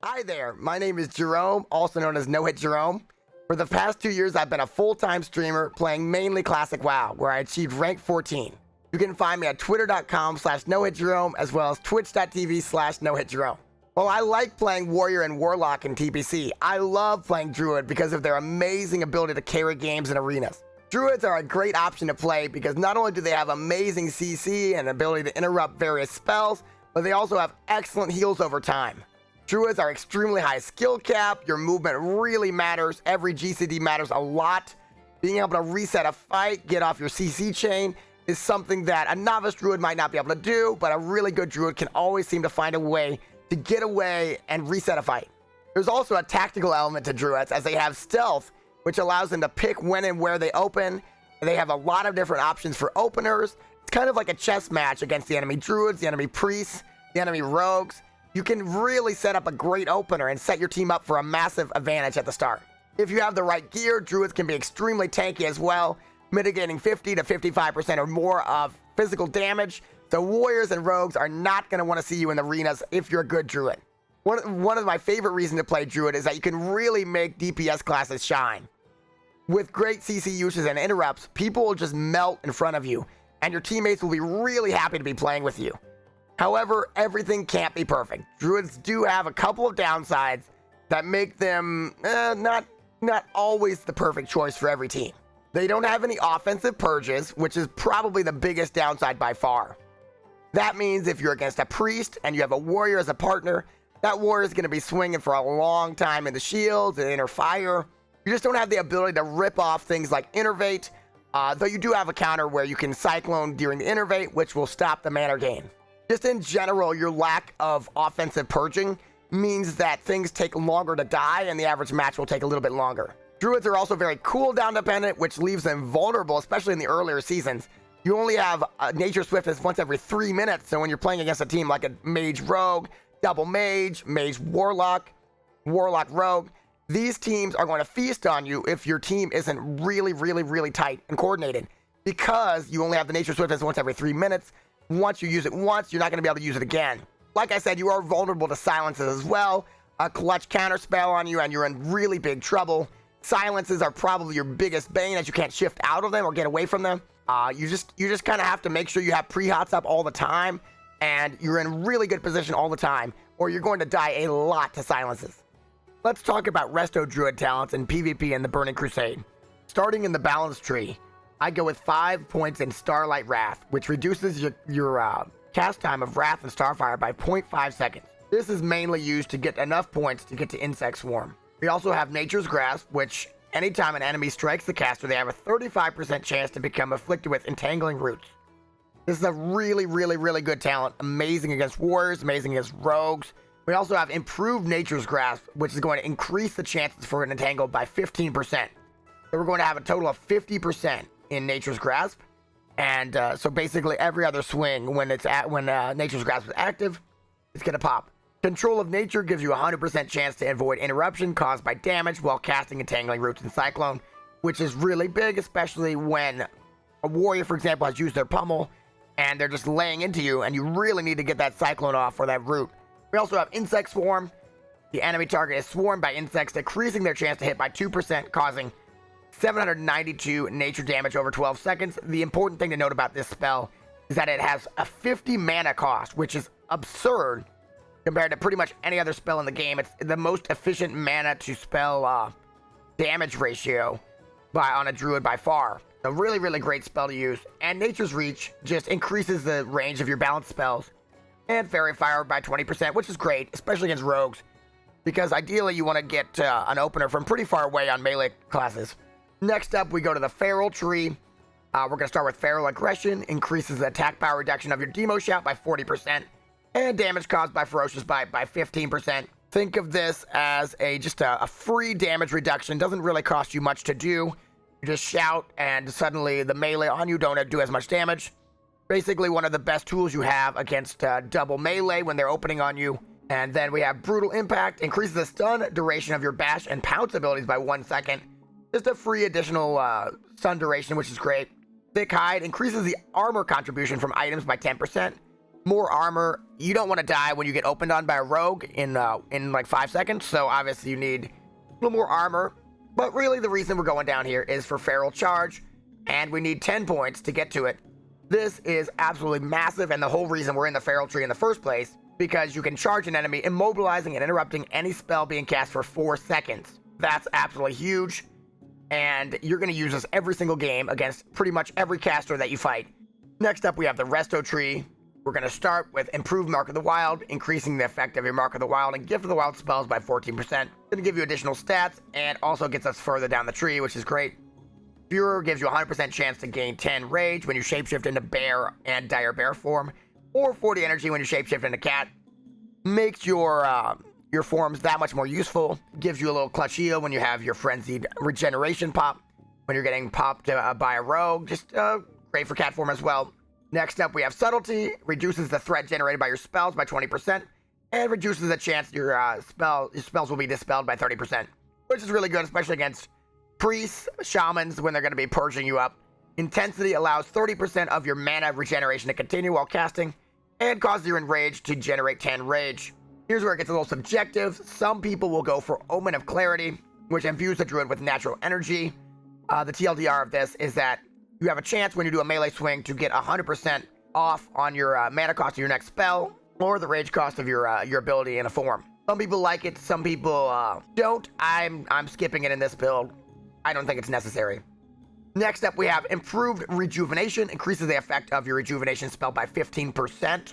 Hi there, my name is Jerome, also known as No Hit Jerome. For the past 2 years, I've been a full-time streamer playing mainly Classic WoW, where I achieved rank 14. You can find me at twitter.com/nohitjerome as well as twitch.tv/nohitjerome. While I like playing Warrior and Warlock in TBC, I love playing Druid because of their amazing ability to carry games and arenas. Druids are a great option to play because not only do they have amazing CC and ability to interrupt various spells, but they also have excellent heals over time. Druids are extremely high skill cap, your movement really matters, every GCD matters a lot. Being able to reset a fight, get off your CC chain, is something that a novice Druid might not be able to do, but a really good Druid can always seem to find a way to get away and reset a fight. There's also a tactical element to Druids, as they have stealth, which allows them to pick when and where they open. They have a lot of different options for openers. It's kind of like a chess match against the enemy Druids, the enemy Priests, the enemy Rogues. You can really set up a great opener and set your team up for a massive advantage at the start. If you have the right gear, Druids can be extremely tanky as well, mitigating 50 to 55% or more of physical damage. So Warriors and Rogues are not going to want to see you in the arenas if you're a good Druid. One of my favorite reasons to play Druid is that you can really make DPS classes shine. With great CC uses and interrupts, people will just melt in front of you, and your teammates will be really happy to be playing with you. However, everything can't be perfect. Druids do have a couple of downsides that make them not always the perfect choice for every team. They don't have any offensive purges, which is probably the biggest downside by far. That means if you're against a priest and you have a warrior as a partner, that warrior is going to be swinging for a long time in the shields and inner fire. You just don't have the ability to rip off things like innervate, though you do have a counter where you can cyclone during the innervate, which will stop the mana gain. Just in general, your lack of offensive purging means that things take longer to die and the average match will take a little bit longer. Druids are also very cooldown dependent, which leaves them vulnerable, especially in the earlier seasons. You only have nature swiftness once every 3 minutes, so when you're playing against a team like a mage rogue, double mage, mage warlock, warlock rogue, these teams are going to feast on you if your team isn't really tight and coordinated, because you only have the nature swiftness once every 3 minutes. Once you use it once, you're not going to be able to use it again. Like I said, you are vulnerable to silences as well. A clutch counter spell on you and you're in really big trouble. Silences are probably your biggest bane, as you can't shift out of them or get away from them. You just kind of have to make sure you have pre-hots up all the time and you're in really good position all the time, or you're going to die a lot to silences. Let's talk about Resto Druid talents in PvP in the Burning Crusade. Starting in the balance tree, I go with 5 points in Starlight Wrath, which reduces your cast time of Wrath and Starfire by 0.5 seconds. This is mainly used to get enough points to get to Insect Swarm. We also have Nature's Grasp, which anytime an enemy strikes the caster, they have a 35% chance to become afflicted with Entangling Roots. This is a really good talent, amazing against Warriors, amazing against Rogues. We also have Improved Nature's Grasp, which is going to increase the chances for an entangle by 15%. So we're going to have a total of 50% in Nature's Grasp, and so basically every other swing when Nature's Grasp is active, it's gonna pop. Control of Nature gives you a 100% chance to avoid interruption caused by damage while casting Entangling Roots in Cyclone, which is really big, especially when a warrior, for example, has used their pummel and they're just laying into you and you really need to get that Cyclone off or that root. We also have Insect Swarm. The enemy target is swarmed by insects, decreasing their chance to hit by 2%, causing 792 nature damage over 12 seconds. The important thing to note about this spell is that it has a 50 mana cost, which is absurd compared to pretty much any other spell in the game. It's the most efficient mana to spell damage ratio on a Druid by far. A really great spell to use. And Nature's Reach just increases the range of your balanced spells. And Fairy Fire by 20%, which is great, especially against Rogues, because ideally you want to get an opener from pretty far away on melee classes. Next up, we go to the Feral Tree. We're going to start with Feral Aggression. Increases the attack power reduction of your Demo Shout by 40%. And damage caused by Ferocious Bite by 15%. Think of this as just a free damage reduction. Doesn't really cost you much to do. You just shout and suddenly the melee on you don't do as much damage. Basically one of the best tools you have against double melee when they're opening on you. And then we have Brutal Impact. Increases the stun duration of your Bash and Pounce abilities by 1 second. Just a free additional stun duration, which is great. Thick Hide increases the armor contribution from items by 10%. More armor. You don't want to die when you get opened on by a rogue in like 5 seconds, so obviously you need a little more armor. But really the reason we're going down here is for feral charge, and we need 10 points to get to it. This is absolutely massive, and the whole reason we're in the feral tree in the first place, because you can charge an enemy, immobilizing and interrupting any spell being cast for 4 seconds. That's absolutely huge, and you're going to use this every single game against pretty much every caster that you fight. Next up, we have the Resto tree. We're going to start with Improved Mark of the Wild, increasing the effect of your Mark of the Wild and Gift of the Wild spells by 14%. Going to give you additional stats, and also gets us further down the tree, which is great. Viewer gives you a 100% chance to gain 10 rage when you shapeshift into bear and dire bear form, or 40 energy when you shapeshift into cat. Makes your forms that much more useful. Gives you a little clutch heal when you have your frenzied regeneration pop, when you're getting popped by a rogue. Just great for cat form as well. Next up, we have Subtlety. Reduces the threat generated by your spells by 20%, and reduces the chance your spells will be dispelled by 30%, which is really good, especially against priests, shamans, when they're going to be purging you up. Intensity allows 30% of your mana regeneration to continue while casting, and causes your enrage to generate 10 rage. Here's where it gets a little subjective. Some people will go for Omen of Clarity, which imbues the druid with natural energy. The TLDR of this is that you have a chance when you do a melee swing to get 100% off on your mana cost of your next spell, or the rage cost of your ability in a form. Some people like it, some people don't. I'm skipping it in this build. I don't think it's necessary. Next up, we have Improved Rejuvenation. Increases the effect of your rejuvenation spell by 15%.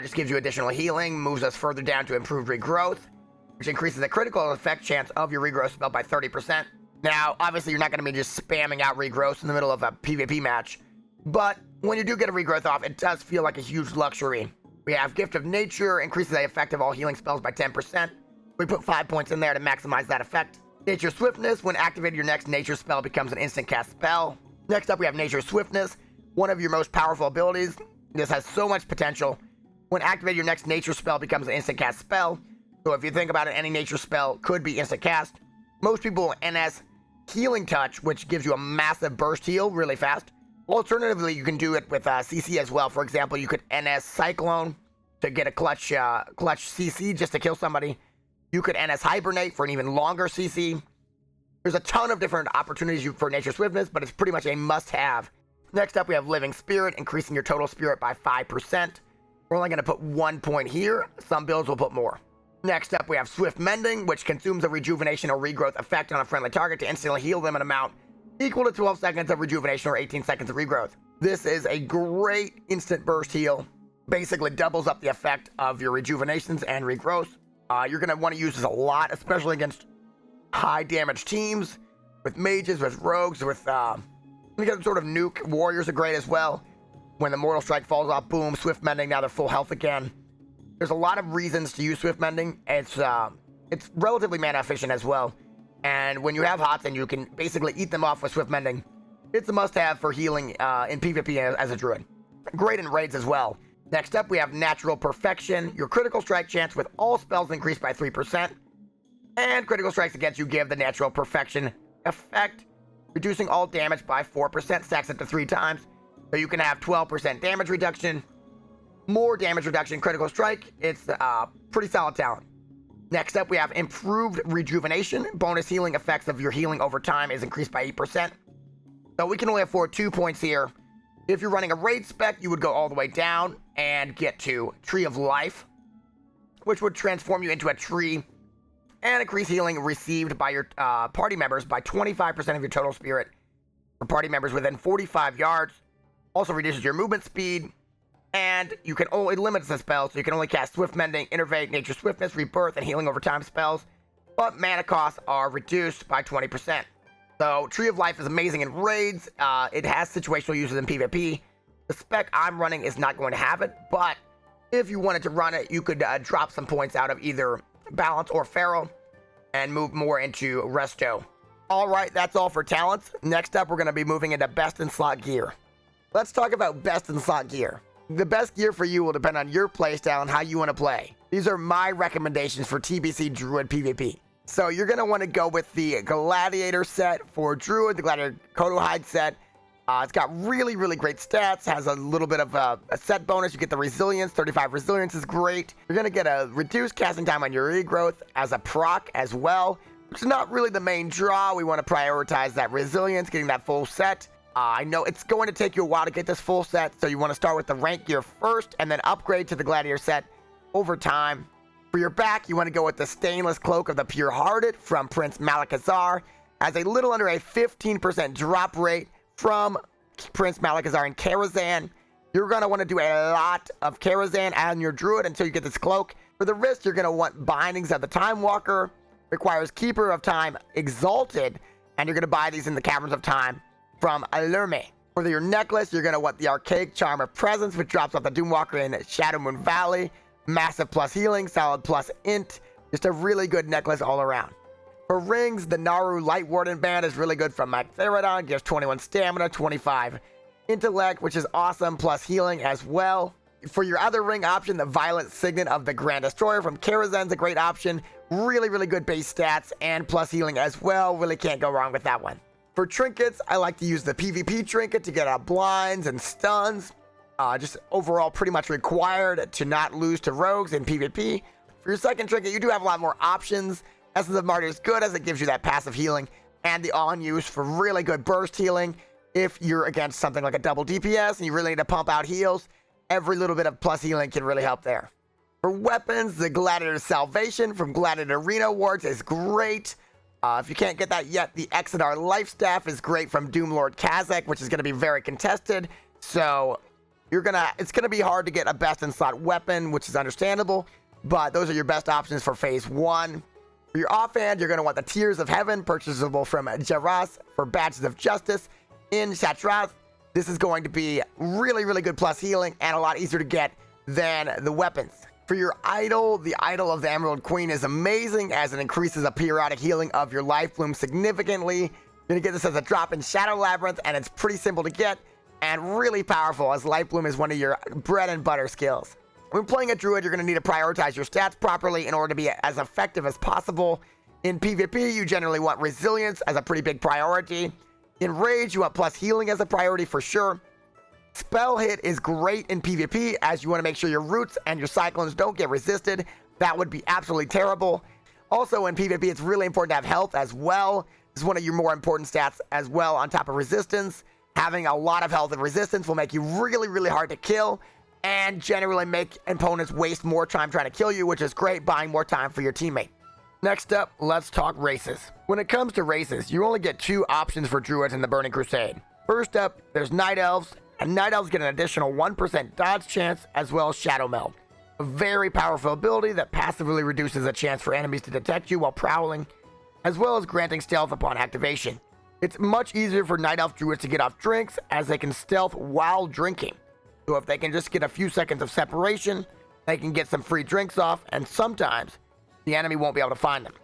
Just gives you additional healing. Moves us further down to Improved Regrowth, which increases the critical effect chance of your regrowth spell by 30%. Now, obviously, you're not going to be just spamming out regrowth in the middle of a PvP match, but when you do get a regrowth off, it does feel like a huge luxury. We have Gift of Nature. Increases the effect of all healing spells by 10%. We put 5 points in there to maximize that effect. Nature Swiftness. When activated, your next nature spell becomes an instant cast spell. Next up, we have Nature Swiftness, one of your most powerful abilities. This has so much potential. When activated, your next nature spell becomes an instant cast spell. So if you think about it, any nature spell could be instant cast. Most people will NS Healing Touch, which gives you a massive burst heal really fast. Alternatively, you can do it with CC as well. For example, you could NS Cyclone to get a clutch CC just to kill somebody. You could NS Hibernate for an even longer CC. There's a ton of different opportunities for Nature Swiftness, but it's pretty much a must-have. Next up, we have Living Spirit, increasing your total spirit by 5%. We're only going to put 1 point here. Some builds will put more. Next up, we have Swift Mending, which consumes a rejuvenation or regrowth effect on a friendly target to instantly heal them an amount equal to 12 seconds of rejuvenation or 18 seconds of regrowth. This is a great instant burst heal. Basically doubles up the effect of your rejuvenations and regrowth. You're going to want to use this a lot, especially against high damage teams, with mages, with rogues, with you can sort of nuke. Warriors are great as well. When the Mortal Strike falls off, boom, Swift Mending, now they're full health again. There's a lot of reasons to use Swift Mending. It's relatively mana efficient as well. And when you have hots and you can basically eat them off with Swift Mending, it's a must-have for healing in PvP as a druid. Great in raids as well. Next up, we have Natural Perfection. Your critical strike chance with all spells increased by 3%. And critical strikes against you give the Natural Perfection effect, reducing all damage by 4%, stacks up to 3 times. So you can have 12% damage reduction, more damage reduction, critical strike. It's pretty solid talent. Next up, we have Improved Rejuvenation. Bonus healing effects of your healing over time is increased by 8%. So we can only afford 2 points here. If you're running a raid spec, you would go all the way down and get to Tree of Life, which would transform you into a tree and increase healing received by your party members by 25% of your total spirit for party members within 45 yards. Also reduces your movement speed, and you can only limit the spells, so you can only cast Swift Mending, Innervate, Nature Swiftness, Rebirth, and Healing over time spells, but mana costs are reduced by 20%. So Tree of Life is amazing in raids. It has situational uses in PvP. The spec I'm running is not going to have it, but if you wanted to run it, you could drop some points out of either Balance or Feral and move more into Resto. All right, that's all for talents. Next up, we're going to be moving into best in slot gear. Let's talk about best in slot gear. The best gear for you will depend on your playstyle and how you want to play. These are my recommendations for TBC Druid PvP. So you're going to want to go with the Gladiator set for Druid, the Gladiator Kodo Hide set, It's got really, really great stats, has a little bit of a set bonus. You get the resilience, 35 resilience is great. You're going to get a reduced casting time on your regrowth as a proc as well, which is not really the main draw. We want to prioritize that resilience, getting that full set. I know it's going to take you a while to get this full set, so you want to start with the rank gear first and then upgrade to the gladiator set over time. For your back, you want to go with the stainless cloak of the pure-hearted from Prince Malakazar. Has a little under a 15% drop rate from Prince Malakazar in Karazhan. You're going to want to do a lot of Karazhan on your druid until you get this cloak. For the wrist, you're going to want bindings of the Time Walker. Requires Keeper of Time Exalted, and you're going to buy these in the Caverns of Time from Allurme. For your necklace, you're going to want the Archaic Charm of Presence, which drops off the Doomwalker in Shadow Moon Valley. Massive plus healing, solid plus int. Just a really good necklace all around. For rings, the Naru Light Warden Band is really good from Magtheridon. Gives 21 stamina, 25 intellect, which is awesome, plus healing as well. For your other ring option, the Violent Signet of the Grand Destroyer from Karazhan is a great option. Really, really good base stats and plus healing as well. Really can't go wrong with that one. For trinkets, I like to use the PvP trinket to get out blinds and stuns. Just overall pretty much required to not lose to rogues in PvP. For your second trinket, you do have a lot more options. Essence of Martyr is good as it gives you that passive healing and the on-use for really good burst healing. If you're against something like a double DPS and you really need to pump out heals, every little bit of plus healing can really help there. For weapons, the Gladiator Salvation from Gladiator Arena Awards is great. If you can't get that yet, the Exodar Life Staff is great from Doomlord Kazakh, which is going to be very contested. So it's gonna be hard to get a best in slot weapon, which is understandable, but those are your best options for phase 1. For your offhand, you're gonna want the Tears of Heaven, purchasable from Jaras for Badges of Justice in Shatrath. This is going to be really, really good plus healing and a lot easier to get than the weapons. For your idol, the Idol of the Emerald Queen is amazing as it increases a periodic healing of your life bloom significantly. You're gonna get this as a drop in Shadow Labyrinth, and it's pretty simple to get and really powerful as Life Bloom is one of your bread and butter skills. When playing a druid, you're going to need to prioritize your stats properly in order to be as effective as possible. In PvP, you generally want resilience as a pretty big priority. In rage, you want plus healing as a priority for sure. Spell hit is great in PvP as you want to make sure your roots and your cyclones don't get resisted. That would be absolutely terrible. Also in PvP, it's really important to have health as well. This is one of your more important stats as well on top of resistance. Having a lot of health and resistance will make you really, really hard to kill and generally make opponents waste more time trying to kill you, which is great, buying more time for your teammate. Next up, let's talk races. When it comes to races, you only get 2 options for druids in the Burning Crusade. First up, there's Night Elves, and Night Elves get an additional 1% dodge chance as well as Shadow Meld. A very powerful ability that passively reduces the chance for enemies to detect you while prowling, as well as granting stealth upon activation. It's much easier for Night Elf druids to get off drinks as they can stealth while drinking. So if they can just get a few seconds of separation, they can get some free drinks off, and sometimes the enemy won't be able to find them.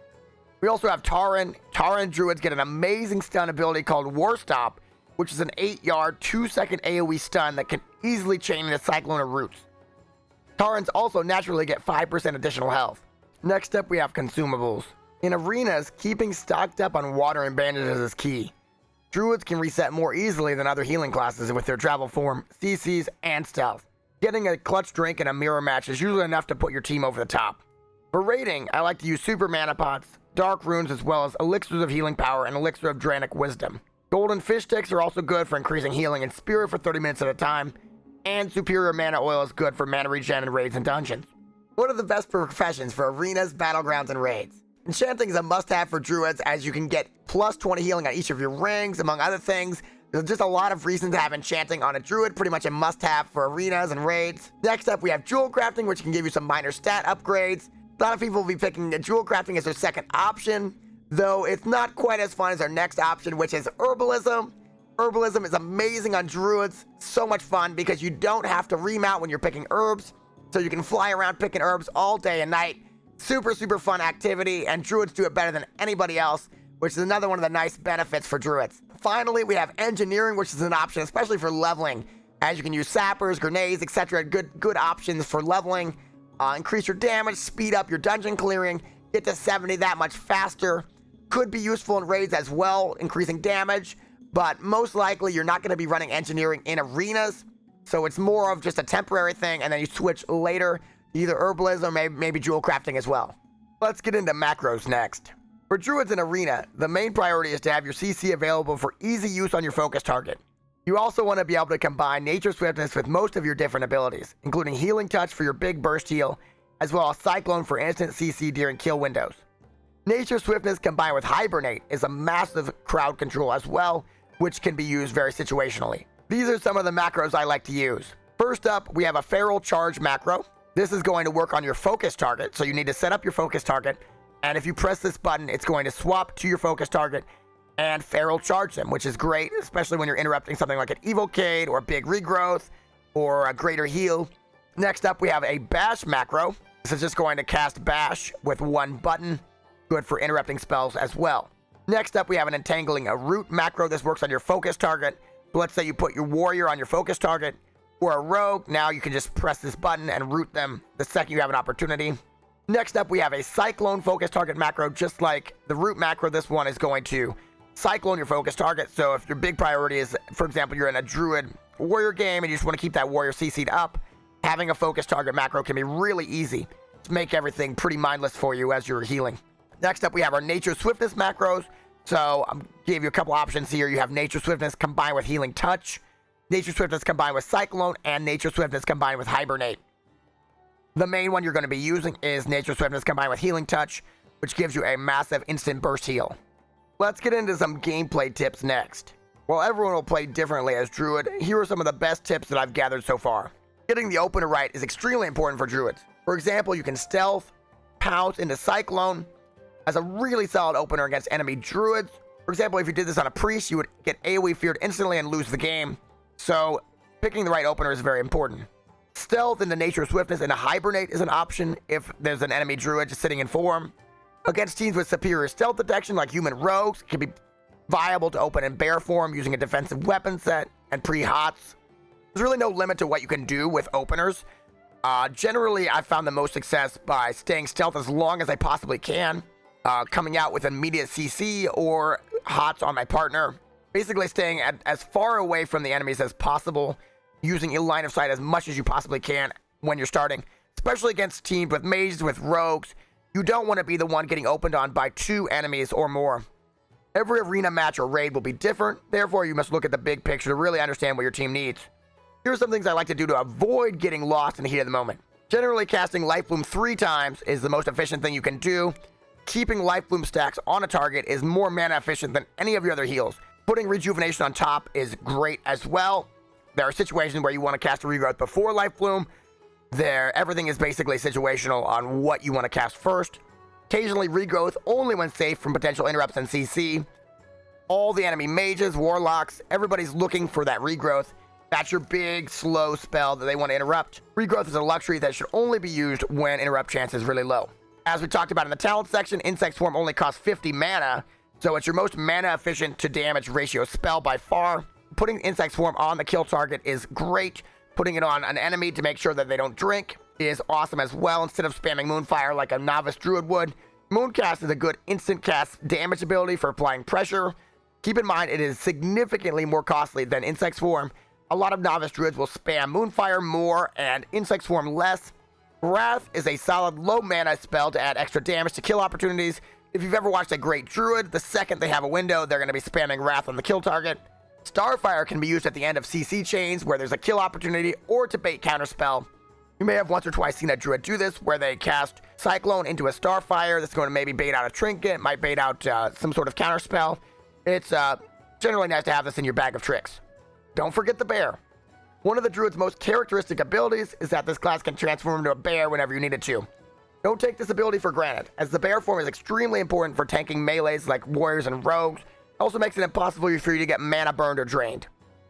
We also have Tauren. Tauren druids get an amazing stun ability called War Stop, which is an 8-yard, 2-second AoE stun that can easily chain into Cyclone or Roots. Taurens also naturally get 5% additional health. Next up, we have consumables. In arenas, keeping stocked up on water and bandages is key. Druids can reset more easily than other healing classes with their travel form, CCs, and stealth. Getting a clutch drink in a mirror match is usually enough to put your team over the top. For raiding, I like to use super mana pots, dark runes, as well as elixirs of healing power and elixir of Dranic wisdom. Golden fish sticks are also good for increasing healing and spirit for 30 minutes at a time, and superior mana oil is good for mana regen in raids and dungeons. What are the best professions for arenas, battlegrounds, and raids? Enchanting is a must-have for druids as you can get plus 20 healing on each of your rings, among other things. There's just a lot of reasons to have enchanting on a druid, pretty much a must-have for arenas and raids. Next up, we have jewel crafting, which can give you some minor stat upgrades. A lot of people will be picking jewel crafting as their second option, though it's not quite as fun as our next option, which is herbalism. Herbalism is amazing on druids, so much fun because you don't have to remount when you're picking herbs, so you can fly around picking herbs all day and night. Super, super fun activity, and druids do it better than anybody else, which is another one of the nice benefits for druids. Finally, we have engineering, which is an option, especially for leveling, as you can use sappers, grenades, etc. Good options for leveling. Increase your damage, speed up your dungeon clearing, get to 70 that much faster. Could be useful in raids as well, increasing damage, but most likely you're not going to be running engineering in arenas, so it's more of just a temporary thing, and then you switch later to either herbalism or maybe jewel crafting as well. Let's get into macros next. For druids in arena, the main priority is to have your CC available for easy use on your focus target. You also want to be able to combine nature swiftness with most of your different abilities, including healing touch for your big burst heal, as well as cyclone for instant CC during kill windows. Nature swiftness combined with hibernate is a massive crowd control as well, which can be used very situationally. These are some of the macros I like to use. First up, we have a feral charge macro. This is going to work on your focus target, so you need to set up your focus target, and if you press this button, it's going to swap to your focus target and feral charge them, which is great, especially when you're interrupting something like an evocade or a big regrowth or a greater heal. Next up, we have a bash macro. This is just going to cast bash with one button, good for interrupting spells as well. Next up, we have an entangling a root macro. This works on your focus target. So let's say you put your warrior on your focus target or a rogue. Now you can just press this button and root them the second you have an opportunity. Next up, we have a cyclone focus target macro. Just like the root macro, this one is going to cyclone your focus target. So if your big priority is, for example, you're in a druid warrior game and you just want to keep that warrior CC'd up, having a focus target macro can be really easy to make everything pretty mindless for you as you're healing. Next up, we have our nature swiftness macros. So I gave you a couple options here. You have nature swiftness combined with healing touch, nature swiftness combined with cyclone, and nature swiftness combined with hibernate. The main one you're going to be using is nature swiftness combined with healing touch, which gives you a massive instant burst heal. Let's get into some gameplay tips next. While everyone will play differently as druid, here are some of the best tips that I've gathered so far. Getting the opener right is extremely important for druids. For example, you can stealth, pounce into cyclone as a really solid opener against enemy druids. For example, if you did this on a priest, you would get AoE feared instantly and lose the game. So picking the right opener is very important. Stealth into nature swiftness and a hibernate is an option if there's an enemy druid just sitting in form. Against teams with superior stealth detection like human rogues, it can be viable to open in bear form using a defensive weapon set and pre-hots. There's really no limit to what you can do with openers. Generally, I've found the most success by staying stealth as long as I possibly can, coming out with immediate CC or hots on my partner, basically staying as far away from the enemies as possible, using a line of sight as much as you possibly can when you're starting, especially against teams with mages, with rogues. You don't want to be the one getting opened on by 2 enemies or more. Every arena match or raid will be different, therefore you must look at the big picture to really understand what your team needs. Here are some things I like to do to avoid getting lost in the heat of the moment. Generally, casting Life Bloom 3 times is the most efficient thing you can do. Keeping Life Bloom stacks on a target is more mana efficient than any of your other heals. Putting Rejuvenation on top is great as well. There are situations where you want to cast a regrowth before Life Bloom. Everything is basically situational on what you want to cast first. Occasionally regrowth only when safe from potential interrupts and CC. All the enemy mages, warlocks, everybody's looking for that regrowth. That's your big, slow spell that they want to interrupt. Regrowth is a luxury that should only be used when interrupt chance is really low. As we talked about in the talent section, Insect Swarm only costs 50 mana, so it's your most mana efficient to damage ratio spell by far. Putting Insect Swarm on the kill target is great. Putting it on an enemy to make sure that they don't drink is awesome as well, instead of spamming Moonfire like a novice druid would. Mooncast is a good instant cast damage ability for applying pressure. Keep in mind, it is significantly more costly than Insect Swarm. A lot of novice druids will spam Moonfire more and Insect Swarm less. Wrath is a solid low mana spell to add extra damage to kill opportunities. If you've ever watched a great druid, the second they have a window, they're going to be spamming Wrath on the kill target. Starfire can be used at the end of CC chains where there's a kill opportunity or to bait counterspell. You may have once or twice seen a druid do this where they cast Cyclone into a Starfire that's going to maybe bait out a trinket, might bait out some sort of counterspell. It's generally nice to have this in your bag of tricks. Don't forget the bear. One of the druid's most characteristic abilities is that this class can transform into a bear whenever you need it to. Don't take this ability for granted, as the bear form is extremely important for tanking melees like warriors and rogues. It also makes it impossible for you to get mana burned or drained.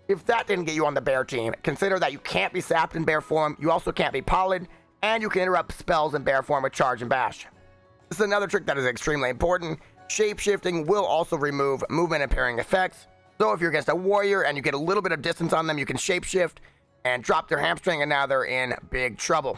If that didn't get you on the bear team, consider that you can't be sapped in bear form, you also can't be polled, and you can interrupt spells in bear form with charge and bash. This is another trick that is extremely important. Shape-shifting will also remove movement and parrying effects. So if you're against a warrior and you get a little bit of distance on them, you can shapeshift and drop their hamstring, and now they're in big trouble.